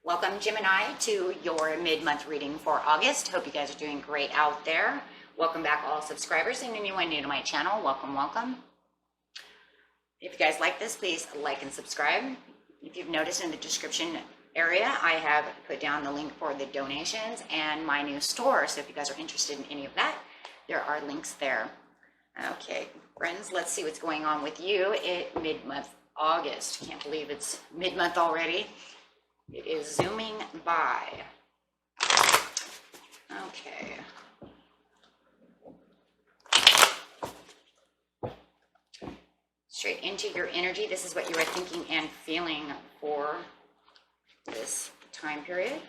Welcome, Gemini, to your mid-month reading for August. Hope you guys are doing great out there. Welcome back, all subscribers, and anyone new to my channel, welcome, welcome. If you guys like this, please like and subscribe. If you've noticed in the description area, I have put down the link for the donations and my new store. So if you guys are interested in any of that, there are links there. Okay, friends, let's see what's going on with you at mid-month August. Can't believe it's mid-month already. It is zooming by. Okay. Straight into your energy. This is what you are thinking and feeling for this time period.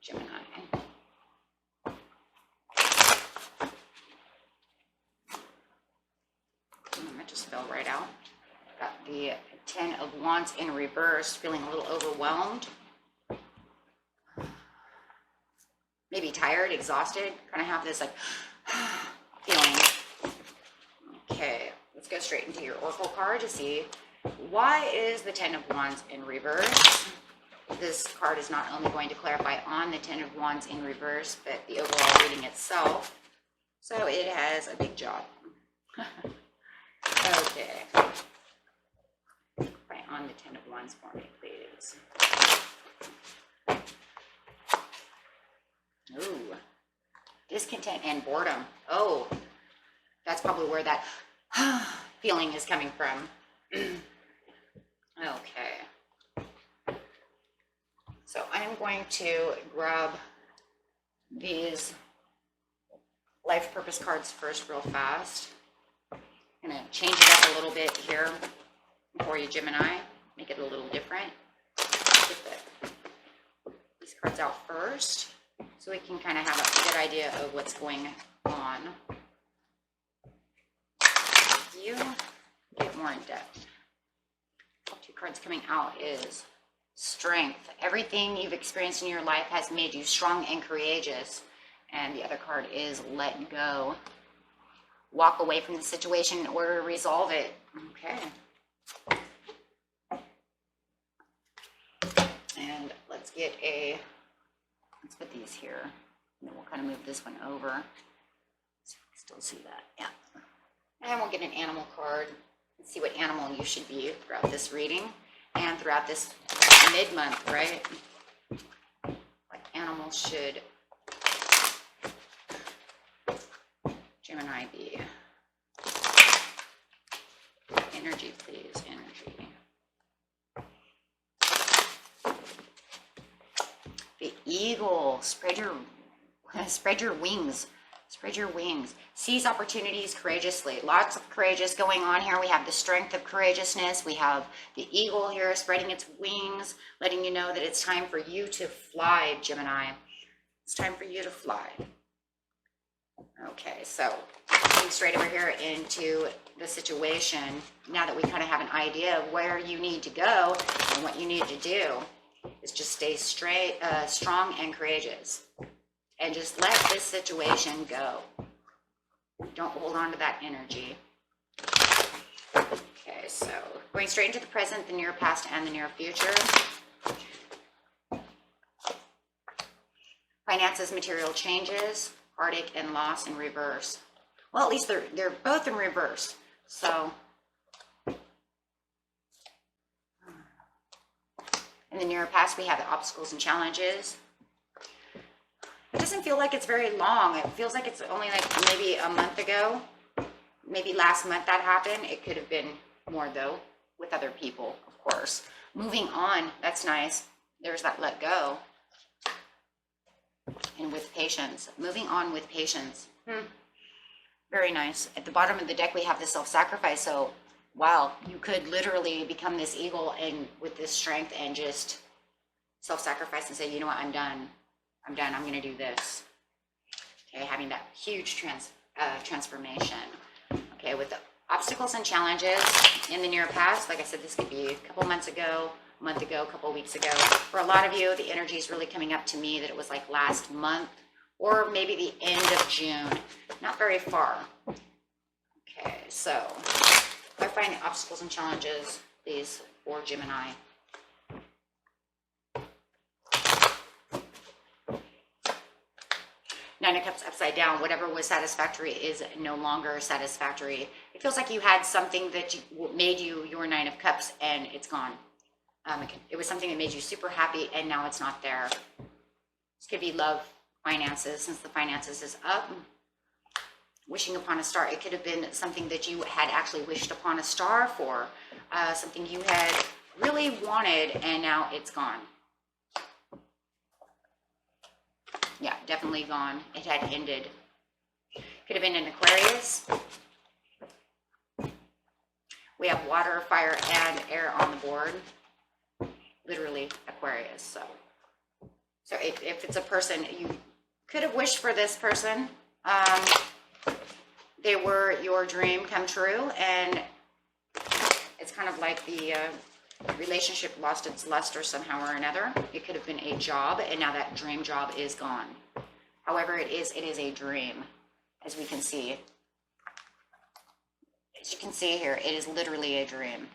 Gemini. That just fell right out. Got the 10 of Wands in reverse, feeling a little overwhelmed. Maybe tired, exhausted, kind of have this like feeling. Okay, let's go straight into your Oracle card to see why is the 10 of Wands in reverse. This card is not only going to clarify on the 10 of Wands in reverse, but the overall reading itself. So it has a big job. Okay. Right on the 10 of Wands for me, please. Ooh. Discontent and boredom. Oh, that's probably where that feeling is coming from. Okay. So I'm going to grab these life purpose cards first real fast. I'm going to change it up a little bit here for you, Gemini. Make it a little different. Get these cards out first so we can kind of have a good idea of what's going on. You get more in depth. Two cards coming out is strength. Everything you've experienced in your life has made you strong and courageous. And the other card is let go. Walk away from the situation in order to resolve it. Okay. And let's put these here. And then we'll kind of move this one over. So we can still see that. Yeah. And we'll get an animal card and see what animal you should be throughout this reading and throughout this mid-month, right? What animal should Gemini be? Energy, please. Energy. The eagle. Spread your wings. Spread your wings. Seize opportunities courageously. Lots of courageous going on here. We have the strength of courageousness. We have the eagle here spreading its wings, letting you know that it's time for you to fly, Gemini. It's time for you to fly. Okay, so going straight over here into the situation, now that we kind of have an idea of where you need to go and what you need to do, is just stay strong and courageous. And just let this situation go. Don't hold on to that energy. Okay, so going straight into the present, the near past, and the near future. Finances, material changes. Heartache and loss in reverse. Well, at least they're both in reverse. So in the near past, we have the obstacles and challenges. It doesn't feel like it's very long. It feels like it's only like maybe a month ago. Maybe last month that happened. It could have been more though, with other people, of course. Moving on, that's nice. There's that let go. And with patience. Moving on with patience. Very nice. At the bottom of the deck, we have the self-sacrifice. So, wow, you could literally become this eagle and with this strength and just self-sacrifice and say, you know what, I'm done. I'm done. I'm going to do this. Okay, having that huge transformation. Okay, with the obstacles and challenges in the near past, like I said, this could be a couple months ago, a month ago, a couple weeks ago. For a lot of you, the energy is really coming up to me that it was like last month or maybe the end of June. Not very far. Okay, so clarifying the obstacles and challenges please, for Gemini. Nine of Cups upside down. Whatever was satisfactory is no longer satisfactory. It feels like you had something that made you your Nine of Cups and it's gone. It was something that made you super happy and now it's not there. This could be love, finances, since the finances is up. Wishing upon a star. It could have been something that you had actually wished upon a star for. Something you had really wanted and now it's gone. Yeah, definitely gone. It had ended. Could have been an Aquarius. We have water, fire, and air on the board. Literally Aquarius. So if it's a person, you could have wished for this person. They were your dream come true, and it's kind of like the relationship lost its luster somehow or another. It could have been a job, and now that dream job is gone. However, it is a dream, as we can see. As you can see here, it is literally a dream.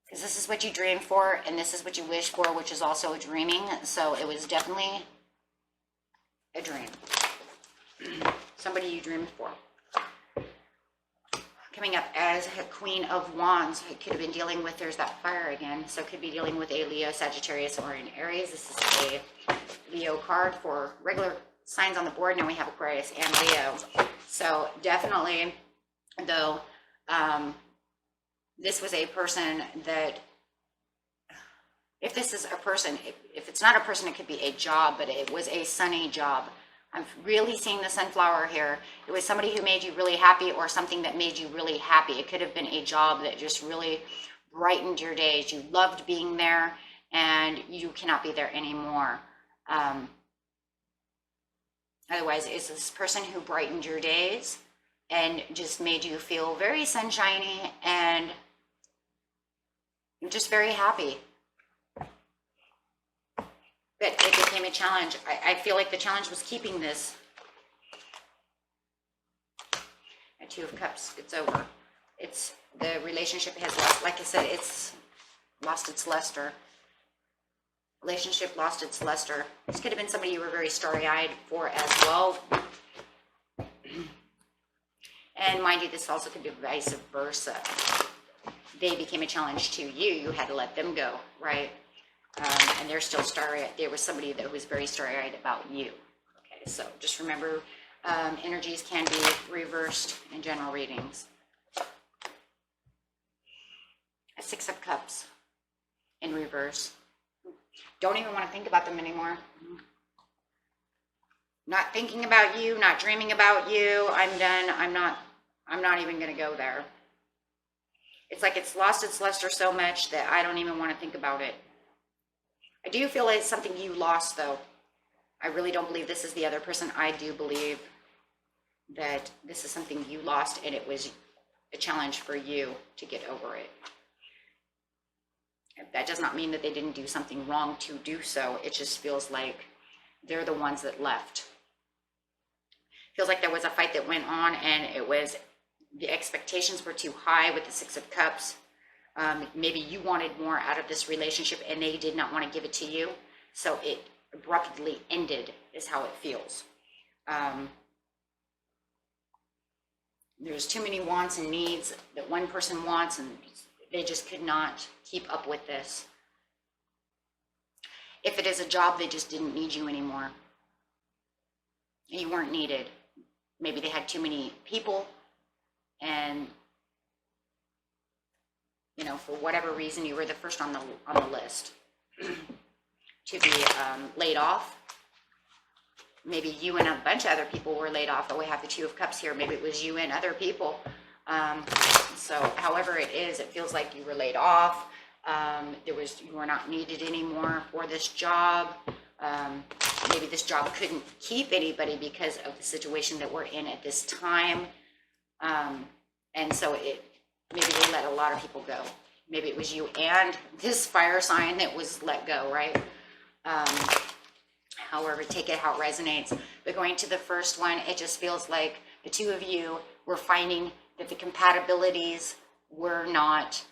Because this is what you dream for, and this is what you wish for, which is also a dreaming. So it was definitely a dream. Somebody you dreamed for. Coming up as a Queen of Wands, it could have been dealing with, there's that fire again, so it could be dealing with a Leo, Sagittarius, or an Aries. This is a Leo card for regular signs on the board. Now we have Aquarius and Leo. So definitely, though, this was a person that, if this is a person, if it's not a person, it could be a job, but it was a sunny job. I'm really seeing the sunflower here. It was somebody who made you really happy or something that made you really happy. It could have been a job that just really brightened your days. You loved being there and you cannot be there anymore. Otherwise, it's this person who brightened your days and just made you feel very sunshiny and just very happy. But it became a challenge. I feel like the challenge was keeping this. A Two of Cups, it's over. It's, the relationship has lost, like I said, it's lost its luster. Relationship lost its luster. This could have been somebody you were very starry-eyed for as well. And mind you, this also could be vice versa. They became a challenge to you. You had to let them go, right? And they're still starry-eyed. There was somebody that was very starry-eyed about you. Okay, so just remember, energies can be reversed in general readings. A Six of Cups in reverse. Don't even want to think about them anymore. Not thinking about you, not dreaming about you. I'm done. I'm not even going to go there. It's like it's lost its luster so much that I don't even want to think about it. I do feel like it's something you lost, though. I really don't believe this is the other person. I do believe that this is something you lost, and it was a challenge for you to get over it. That does not mean that they didn't do something wrong to do so. It just feels like they're the ones that left. Feels like there was a fight that went on, and it was, the expectations were too high with the Six of Cups. Maybe you wanted more out of this relationship and they did not want to give it to you. So it abruptly ended is how it feels. There's too many wants and needs that one person wants and they just could not keep up with this. If it is a job, they just didn't need you anymore. You weren't needed. Maybe they had too many people and you know, for whatever reason, you were the first on the list to be laid off. Maybe you and a bunch of other people were laid off, but we have the Two of Cups here. Maybe it was you and other people. So however it is, it feels like you were laid off. You were not needed anymore for this job. Maybe this job couldn't keep anybody because of the situation that we're in at this time. And so maybe they let a lot of people go. Maybe it was you and this fire sign that was let go, right? However, take it how it resonates. But going to the first one, it just feels like the two of you were finding that the compatibilities were not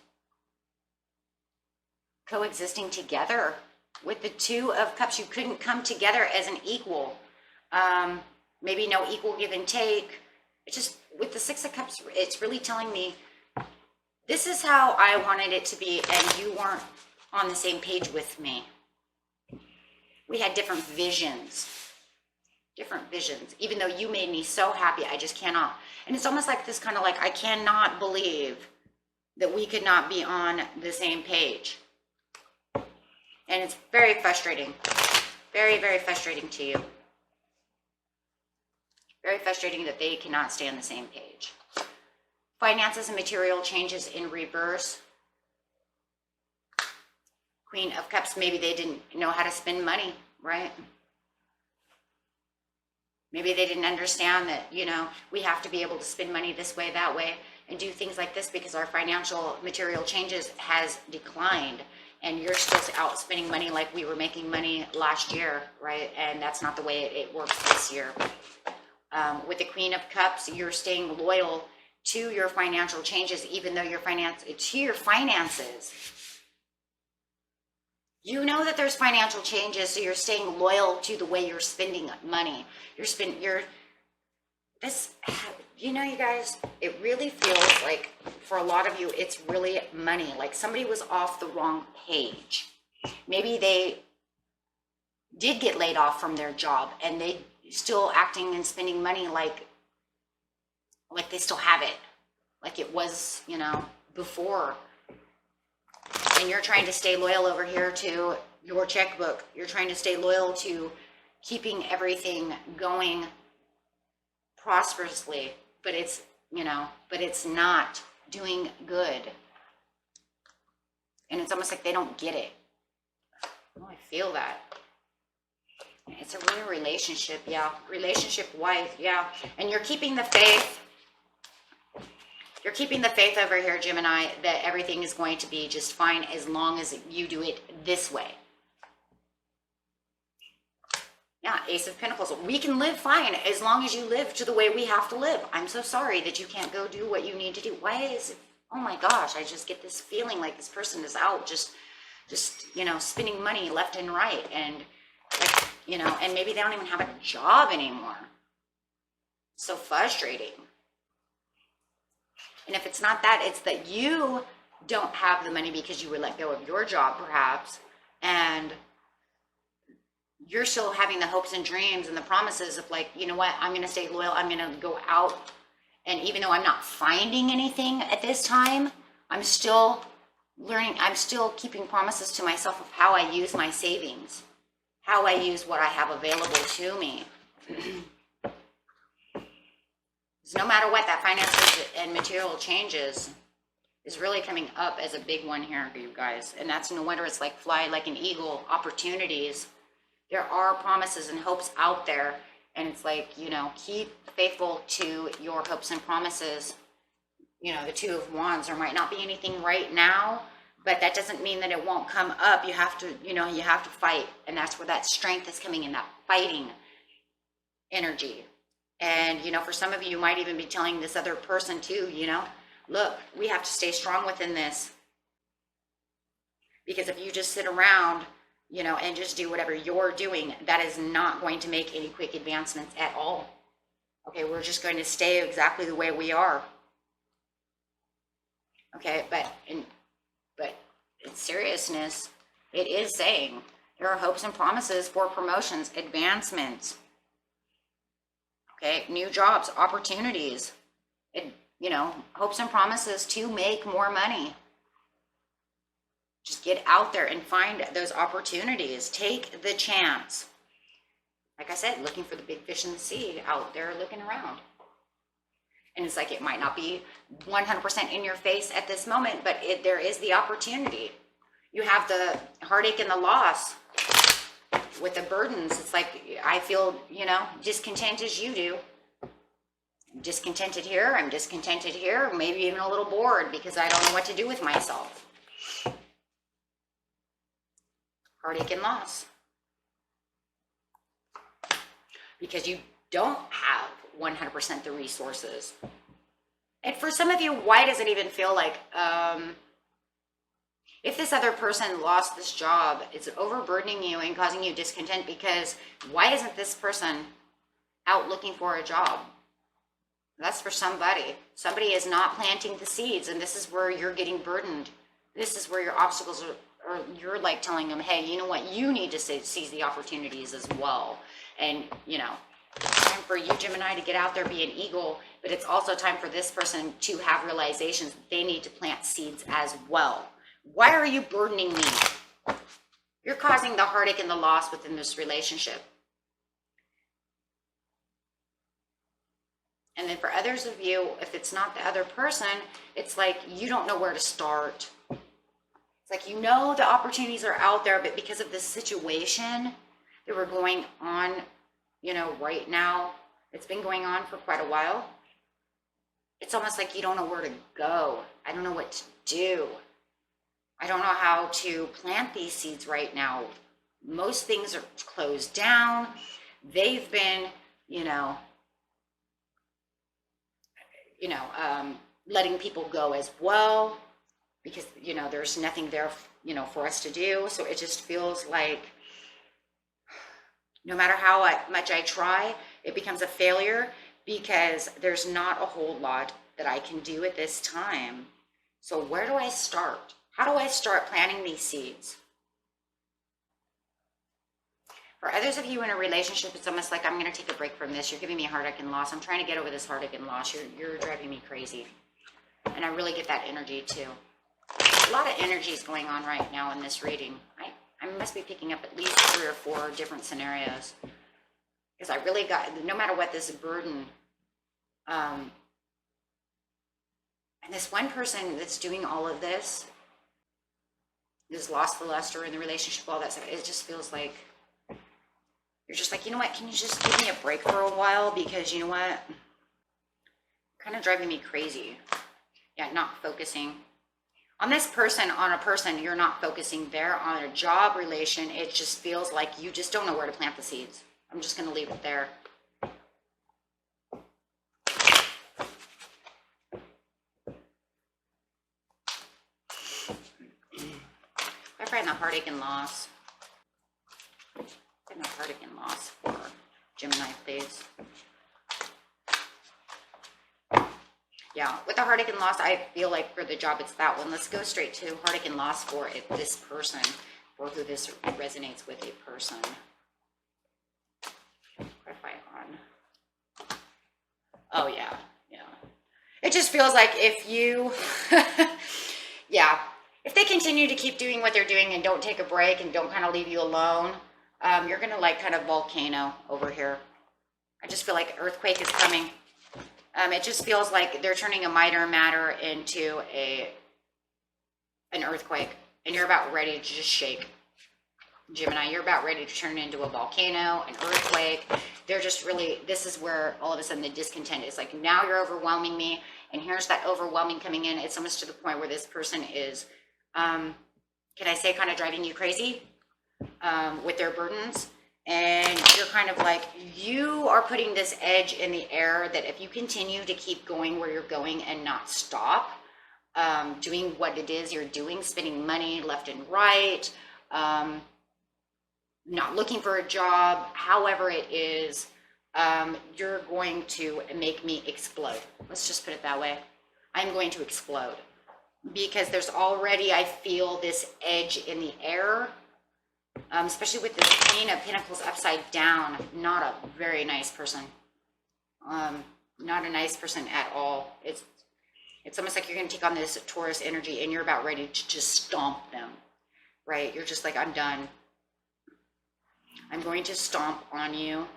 coexisting together. With the Two of Cups, you couldn't come together as an equal. Maybe no equal give and take. It's just with the Six of Cups, it's really telling me this is how I wanted it to be, and you weren't on the same page with me. We had different visions. Even though you made me so happy, I just cannot. And it's almost like this kind of like, I cannot believe that we could not be on the same page. And it's very frustrating. Very, very frustrating to you. Very frustrating that they cannot stay on the same page. Finances and material changes in reverse. Queen of Cups, maybe they didn't know how to spend money, right? Maybe they didn't understand that, you know, we have to be able to spend money this way, that way, and do things like this because our financial material changes has declined. And you're still out spending money like we were making money last year, right? And that's not the way it works this year. With the Queen of Cups, you're staying loyal to your financial changes, even though your finances. You know that there's financial changes, so you're staying loyal to the way you're spending money. You know, you guys, it really feels like for a lot of you, it's really money. Like somebody was off the wrong page. Maybe they did get laid off from their job and they still acting and spending money like they still have it. Like it was, you know, before. And you're trying to stay loyal over here to your checkbook. You're trying to stay loyal to keeping everything going prosperously, but it's, you know, but it's not doing good. And it's almost like they don't get it. Oh, I feel that. It's a real relationship, yeah. Relationship wife, yeah. And you're keeping the faith. You're keeping the faith over here, Gemini, that everything is going to be just fine as long as you do it this way. Yeah, Ace of Pentacles. We can live fine as long as you live to the way we have to live. I'm so sorry that you can't go do what you need to do. Why is it? Oh my gosh, I just get this feeling like this person is out just you know, spending money left and right. And, like, you know, and maybe they don't even have a job anymore. So frustrating. And if it's not that, it's that you don't have the money because you were let go of your job, perhaps, and you're still having the hopes and dreams and the promises of like, you know what, I'm going to stay loyal. I'm going to go out. And even though I'm not finding anything at this time, I'm still learning. I'm still keeping promises to myself of how I use my savings, how I use what I have available to me. No matter what, that finances and material changes is really coming up as a big one here for you guys. And that's no wonder it's like fly like an eagle, opportunities. There are promises and hopes out there. And it's like, you know, keep faithful to your hopes and promises. You know, the Two of Wands, there might not be anything right now, but that doesn't mean that it won't come up. You have to, you know, you have to fight. And that's where that strength is coming in, that fighting energy. And, you know, for some of you, you might even be telling this other person too, you know, look, we have to stay strong within this. Because if you just sit around, you know, and just do whatever you're doing, that is not going to make any quick advancements at all. Okay, we're just going to stay exactly the way we are. Okay, but in seriousness, it is saying there are hopes and promises for promotions, advancements. Okay, new jobs, opportunities, you know, hopes and promises to make more money. Just get out there and find those opportunities. Take the chance. Like I said, looking for the big fish in the sea, out there looking around. And it's like it might not be 100% in your face at this moment, but there is the opportunity. You have the heartache and the loss. With the burdens, it's like I feel, you know, discontent as you do. I'm discontented here, I'm discontented here, maybe even a little bored because I don't know what to do with myself. Heartache and loss. Because you don't have 100% the resources. And for some of you, why does it even feel like If this other person lost this job, it's overburdening you and causing you discontent, because why isn't this person out looking for a job? That's for somebody. Somebody is not planting the seeds, and this is where you're getting burdened. This is where your obstacles are, or you're like telling them, hey, you know what? You need to seize the opportunities as well. And, you know, time for you, Gemini, to get out there, be an eagle, but it's also time for this person to have realizations that they need to plant seeds as well. Why are you burdening me? You're causing the heartache and the loss within this relationship. And then for others of you, if it's not the other person, it's like you don't know where to start. It's like, you know, the opportunities are out there, but because of this situation that we're going on, you know, right now, it's been going on for quite a while. It's almost like you don't know where to go. I don't know what to do. I don't know how to plant these seeds right now. Most things are closed down. They've been, letting people go as well, because, there's nothing there, for us to do. So it just feels like no matter how much I try, it becomes a failure, because there's not a whole lot that I can do at this time. So where do I start? How do I start planting these seeds? For others of you in a relationship, it's almost like, I'm going to take a break from this. You're giving me heartache and loss. I'm trying to get over this heartache and loss. You're driving me crazy. And I really get that energy too. A lot of energy is going on right now in this reading. I must be picking up at least 3 or 4 different scenarios. Because I really got, no matter what, this burden. And this one person that's doing all of this has lost the luster in the relationship, all that stuff. It just feels like, you're just like, you know what, can you just give me a break for a while? Because you know what? Kind of driving me crazy. Yeah, not focusing. On this person, on a person, you're not focusing there. On a job relation, it just feels like you just don't know where to plant the seeds. I'm just going to leave it there. I find the heartache and loss. No heartache and loss for Gemini, please. Yeah, with the heartache and loss, I feel like for the job, it's that one. Let's go straight to heartache and loss for this person, for who this resonates with, a person. Clarify on. Oh, yeah. It just feels like if you, yeah, if they continue to keep doing what they're doing and don't take a break and don't kind of leave you alone, you're going to like kind of volcano over here. I just feel like earthquake is coming. It just feels like they're turning a minor matter into an earthquake, and you're about ready to just shake. Gemini, you're about ready to turn into a volcano, an earthquake. They're just really, this is where all of a sudden the discontent is like, now you're overwhelming me, and here's that overwhelming coming in. It's almost to the point where this person is, can I say, kind of driving you crazy with their burdens. And you're kind of like, you are putting this edge in the air that if you continue to keep going where you're going and not stop doing what it is you're doing, spending money left and right, not looking for a job, however it is, you're going to make me explode. Let's just put it that way. I'm going to explode, because there's already, I feel this edge in the air. Especially with this Queen of Pentacles upside down. Not a very nice person. Not a nice person at all. It's almost like you're going to take on this Taurus energy and you're about ready to just stomp them, right? You're just like, I'm done. I'm going to stomp on you.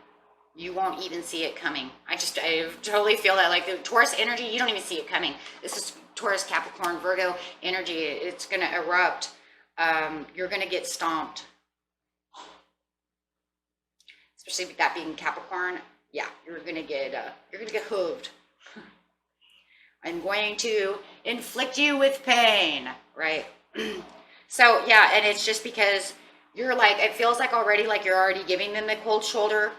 You won't even see it coming. I totally feel that, like the Taurus energy, you don't even see it coming. This is Taurus, Capricorn, Virgo energy. It's going to erupt. You're going to get stomped. Especially with that being Capricorn, yeah, you're gonna get hooved. I'm going to inflict you with pain, right? So yeah, and it's just because you're like, it feels like already like you're already giving them the cold shoulder,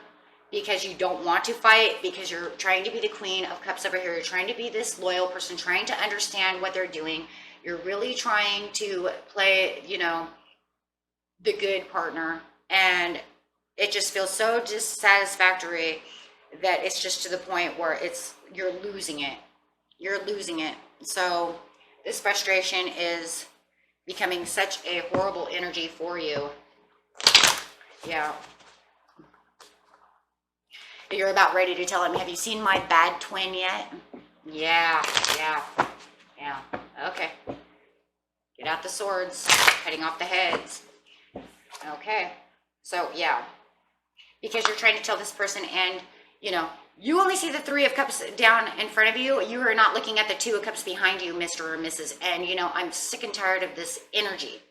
because you don't want to fight, because you're trying to be the Queen of Cups over here. You're trying to be this loyal person, trying to understand what they're doing, You're really trying to play, you know, the good partner, and it just feels so dissatisfactory that it's just to the point where you're losing it. You're losing it. So this frustration is becoming such a horrible energy for you. Yeah. You're about ready to tell him, have you seen my bad twin yet? Yeah. Okay. Get out the swords, cutting off the heads. Okay. So, yeah. Because you're trying to tell this person, and, you know, you only see the 3 of Cups down in front of you. You are not looking at the 2 of Cups behind you, Mr. or Mrs. And, you know, I'm sick and tired of this energy.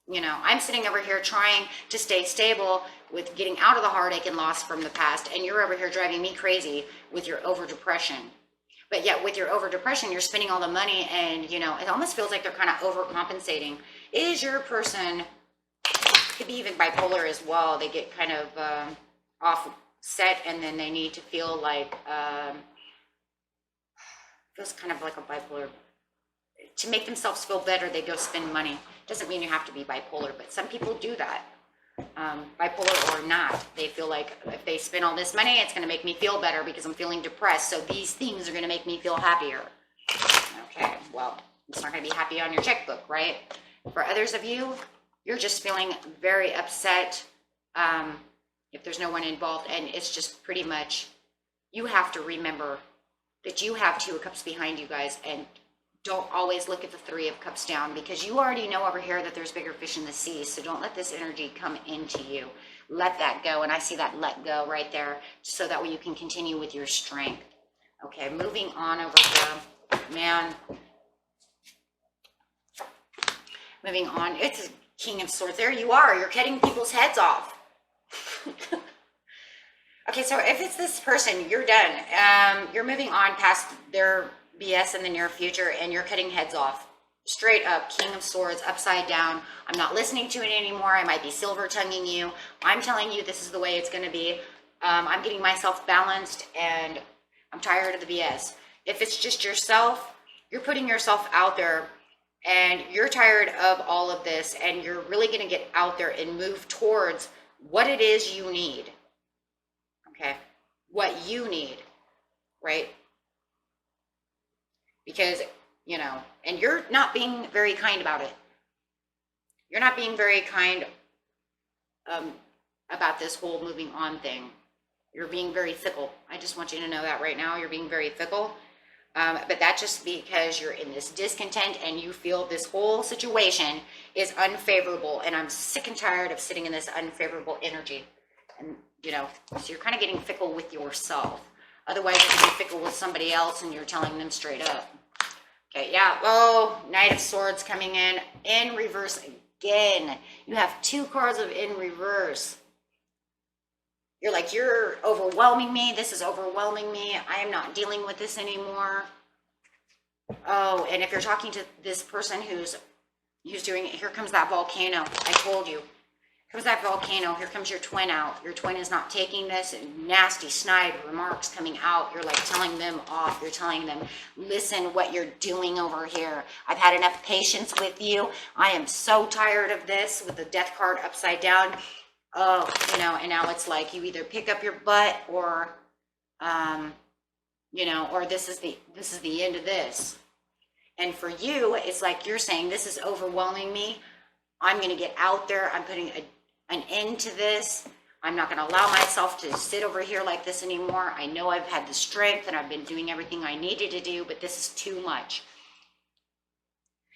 You know, I'm sitting over here trying to stay stable with getting out of the heartache and loss from the past, and you're over here driving me crazy with your over-depression. But yet, with your over-depression, you're spending all the money, and, you know, it almost feels like they're kind of overcompensating. Is your person, could be even bipolar as well, they get kind of offset, and then they need to feel like, feels kind of like a bipolar. To make themselves feel better, they go spend money. Doesn't mean you have to be bipolar, but some people do that. Bipolar or not, they feel like if they spend all this money, it's going to make me feel better because I'm feeling depressed. So these things are going to make me feel happier. Okay, well, it's not going to be happy on your checkbook, right? For others of you, you're just feeling very upset if there's no one involved, and it's just pretty much, you have to remember that you have 2 of Cups behind you guys, and don't always look at the 3 of Cups down, because you already know over here that there's bigger fish in the sea. So don't let this energy come into you. Let that go. And I see that let go right there, so that way you can continue with your strength. Okay, moving on over here. Man. Moving on. It's a King of Swords. There you are. You're cutting people's heads off. Okay, so if it's this person, you're done. You're moving on past their BS in the near future, and you're cutting heads off. Straight up, King of Swords, upside down. I'm not listening to it anymore. I might be silver tonguing you. I'm telling you this is the way it's going to be. I'm getting myself balanced, and I'm tired of the BS. If it's just yourself, you're putting yourself out there, and you're tired of all of this, and you're really going to get out there and move towards what it is you need. Okay? What you need, right? Because, you know, and you're not being very kind about it. You're not being very kind about this whole moving on thing. You're being very fickle. I just want you to know that right now. You're being very fickle. But that's just because you're in this discontent, and you feel this whole situation is unfavorable. And I'm sick and tired of sitting in this unfavorable energy. And, you know, so you're kind of getting fickle with yourself. Otherwise, you can be fickle with somebody else, and you're telling them straight up. Okay, yeah. Oh, Knight of Swords coming in reverse again. You have 2 cards of in reverse. You're like, you're overwhelming me. This is overwhelming me. I am not dealing with this anymore. Oh, and if you're talking to this person who's doing it, here comes that volcano. I told you. Here comes that volcano. Here comes your twin out. Your twin is not taking this, and nasty snide remarks coming out. You're like telling them off. You're telling them, listen what you're doing over here. I've had enough patience with you. I am so tired of this, with the death card upside down. Oh, you know, and now it's like you either pick up your butt, or, you know, or this is the end of this. And for you, it's like you're saying, this is overwhelming me. I'm going to get out there. I'm putting an end to this. I'm not going to allow myself to sit over here like this anymore. I know I've had the strength, and I've been doing everything I needed to do, but this is too much.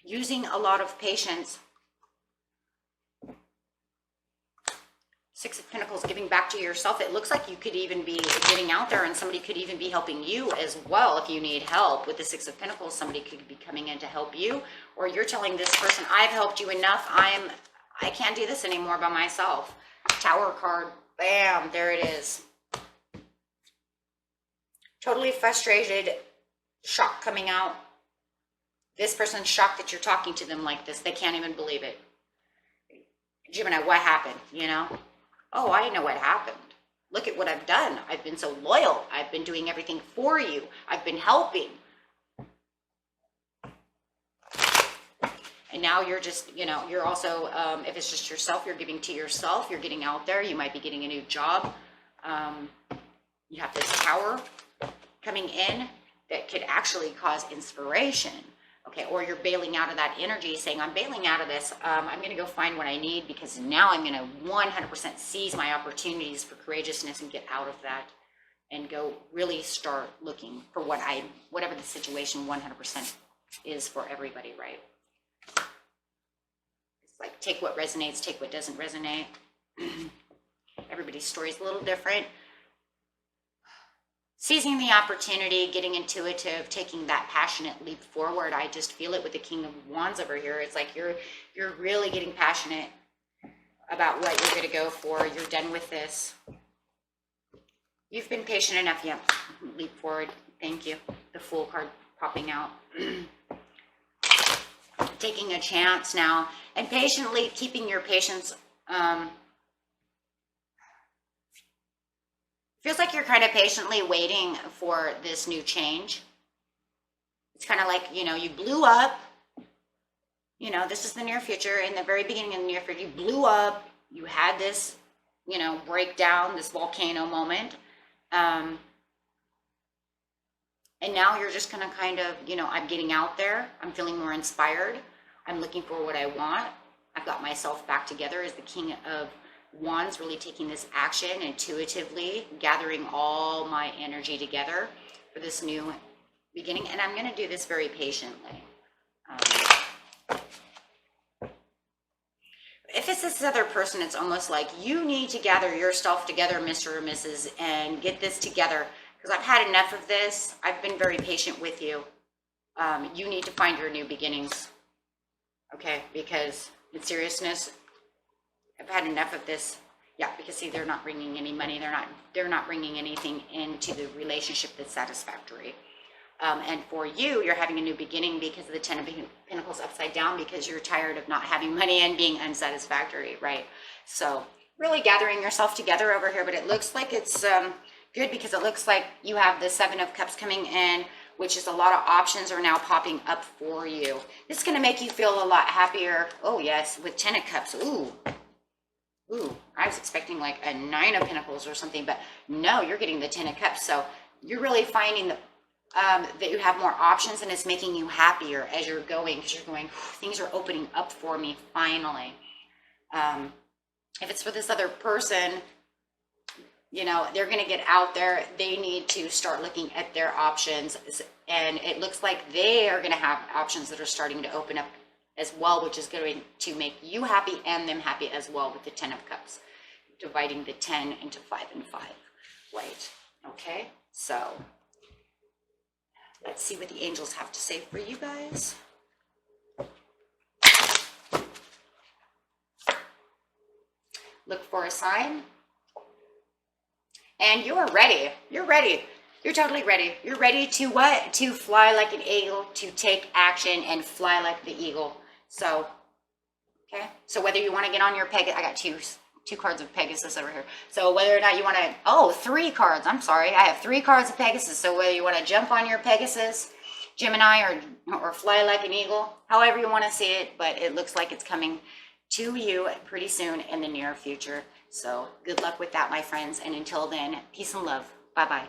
Using a lot of patience. 6 of Pentacles, giving back to yourself. It looks like you could even be getting out there, and somebody could even be helping you as well. If you need help with the 6 of Pentacles, somebody could be coming in to help you, or you're telling this person, I've helped you enough. I can't do this anymore by myself. Tower card, bam, there it is. Totally frustrated, shock coming out. This person's shocked that you're talking to them like this. They can't even believe it. Gemini, what happened, you know? Oh, I know what happened. Look at what I've done. I've been so loyal. I've been doing everything for you. I've been helping. And now you're just, you know, you're also, if it's just yourself, you're giving to yourself, you're getting out there, you might be getting a new job. You have this power coming in that could actually cause inspiration. Okay, or you're bailing out of that energy, saying, I'm bailing out of this. I'm going to go find what I need, because now I'm going to 100% seize my opportunities for courageousness and get out of that and go really start looking for whatever the situation 100% is for everybody, right? It's like, take what resonates, take what doesn't resonate. Everybody's story is a little different. Seizing the opportunity, getting intuitive, taking that passionate leap forward. I just feel it with the King of Wands over here. It's like you're really getting passionate about what you're going to go for. You're done with this. You've been patient enough. Yeah, leap forward. Thank you. The Fool card popping out. Taking a chance now and patiently keeping your patience. Feels like you're kind of patiently waiting for this new change. It's kind of like, you know, you blew up. You know, this is the near future. In the very beginning of the near future, you blew up. You had this, you know, breakdown, this volcano moment. And now you're just going to kind of, you know, I'm getting out there. I'm feeling more inspired. I'm looking for what I want. I've got myself back together as the King of Wands, really taking this action intuitively, gathering all my energy together for this new beginning. And I'm going to do this very patiently. If it's this other person, it's almost like you need to gather yourself together, Mr. or Mrs., and get this together, because I've had enough of this. I've been very patient with you. You need to find your new beginnings. Okay, because in seriousness, I've had enough of this. Yeah, because see, they're not bringing any money. They're not bringing anything into the relationship that's satisfactory. And for you, you're having a new beginning because of the Ten of Pentacles upside down, because you're tired of not having money and being unsatisfactory, right? So really gathering yourself together over here, but it looks like it's good, because it looks like you have the Seven of Cups coming in, which is a lot of options are now popping up for you. This is going to make you feel a lot happier. Oh yes, with Ten of Cups. Ooh, I was expecting like a Nine of Pentacles or something, but no, you're getting the Ten of Cups. So you're really finding that you have more options, and it's making you happier as you're going, because you're going, things are opening up for me finally. If it's for this other person, you know, they're going to get out there. They need to start looking at their options, and it looks like they are going to have options that are starting to open up as well, which is going to make you happy and them happy as well, with the Ten of Cups, dividing the 10 into 5 and 5. Right. Okay. So let's see what the angels have to say for you guys. Look for a sign. And you're ready. You're ready. You're totally ready. You're ready to what? To fly like an eagle, to take action and fly like the eagle. So, okay. So whether you want to get on your Pegasus, I got two cards of Pegasus over here. So whether or not you want to, 3 cards. I'm sorry. I have 3 cards of Pegasus. So whether you want to jump on your Pegasus, Gemini, or fly like an eagle, however you want to see it, but it looks like it's coming to you pretty soon in the near future. So good luck with that, my friends. And until then, peace and love. Bye-bye.